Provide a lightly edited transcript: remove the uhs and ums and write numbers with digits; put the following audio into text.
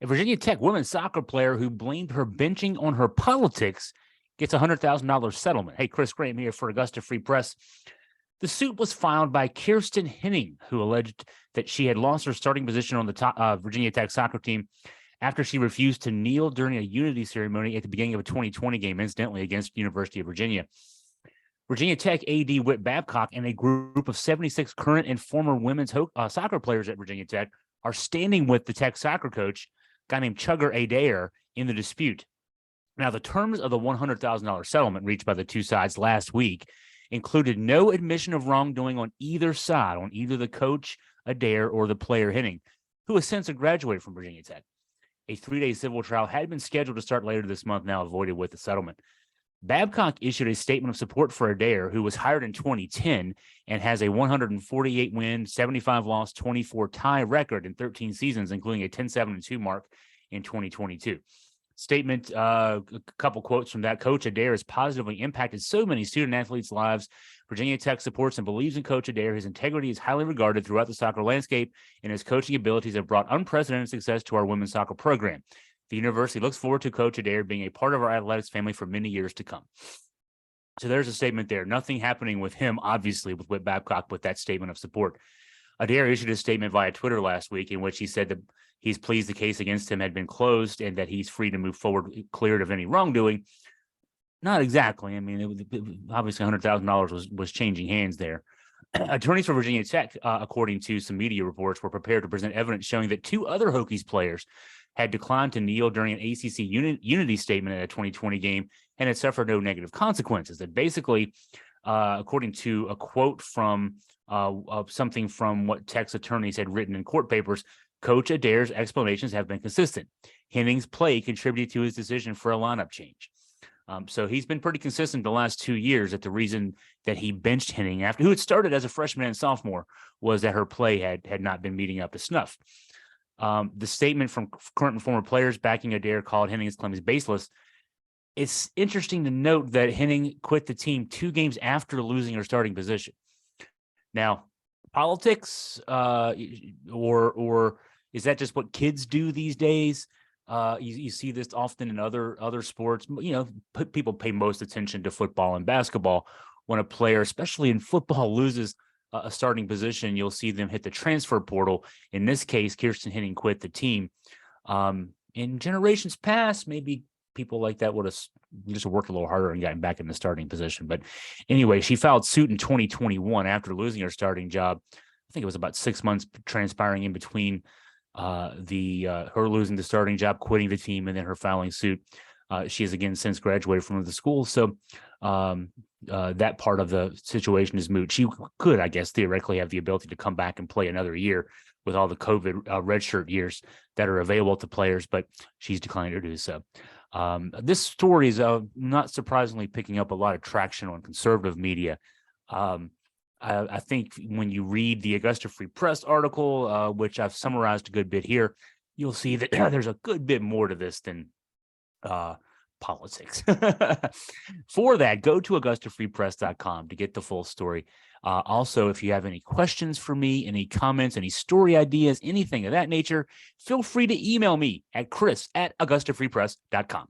A Virginia Tech women's soccer player who blamed her benching on her politics gets a $100,000 settlement. Hey, Chris Graham here for Augusta Free Press. The suit was filed by Kiersten Hening, who alleged that she had lost her starting position on the Virginia Tech soccer team after she refused to kneel during a unity ceremony at the beginning of a 2020 game, incidentally against University of Virginia. Virginia Tech AD Whit Babcock and a group of 76 current and former women's soccer players at Virginia Tech are standing with the Tech soccer coach, a guy named Chugger Adair, in the dispute. Now, the terms of the $100,000 settlement reached by the two sides last week included no admission of wrongdoing on either side, on either the coach, Adair, or the player, Hening, who has since graduated from Virginia Tech. A 3-day civil trial had been scheduled to start later this month, now avoided with the settlement. Babcock issued a statement of support for Adair, who was hired in 2010 and has a 148-win, 75-loss, 24-tie record in 13 seasons, including a 10-7-2 mark in 2022. Statement, a couple quotes from that. Coach Adair has positively impacted so many student-athletes' lives. Virginia Tech supports and believes in Coach Adair. His integrity is highly regarded throughout the soccer landscape, and his coaching abilities have brought unprecedented success to our women's soccer program. The university looks forward to Coach Adair being a part of our athletics family for many years to come. So there's a statement there. Nothing happening with him, obviously, with Whit Babcock, with that statement of support. Adair issued a statement via Twitter last week in which he said that he's pleased the case against him had been closed and that he's free to move forward, cleared of any wrongdoing. Not exactly. I mean, obviously $100,000 was changing hands there. Attorneys for Virginia Tech, according to some media reports, were prepared to present evidence showing that two other Hokies players had declined to kneel during an ACC unity statement at a 2020 game and had suffered no negative consequences. That basically, according to a quote from something from what Tech's attorneys had written in court papers, Coach Adair's explanations have been consistent. Hening's play contributed to his decision for a lineup change. So he's been pretty consistent the last 2 years that the reason that he benched Hening, who had started as a freshman and sophomore, was that her play had not been meeting up to snuff. The statement from current and former players backing Adair called Henning's claims baseless. It's interesting to note that Hening quit the team 2 games after losing her starting position. Now, politics, or is that just what kids do these days? You see this often in other sports. You know, people pay most attention to football and basketball. When a player, especially in football, loses a starting position, you'll see them hit the transfer portal. In this case, Kiersten Hening quit the team. In generations past, maybe people like that would have just worked a little harder and gotten back in the starting position. But anyway, she filed suit in 2021 after losing her starting job. I think it was about 6 months transpiring in between her losing the starting job, quitting the team, and then her filing suit. She has again since graduated from the school, so that part of the situation is moot. She could, I guess, theoretically have the ability to come back and play another year with all the COVID redshirt years that are available to players, but she's declined to do so. This story is not surprisingly picking up a lot of traction on conservative media. I think when you read the Augusta Free Press article, which I've summarized a good bit here, you'll see that there's a good bit more to this than politics. For that, go to AugustaFreePress.com to get the full story. Also, if you have any questions for me, any comments, any story ideas, anything of that nature, feel free to email me at chris@AugustaFreePress.com.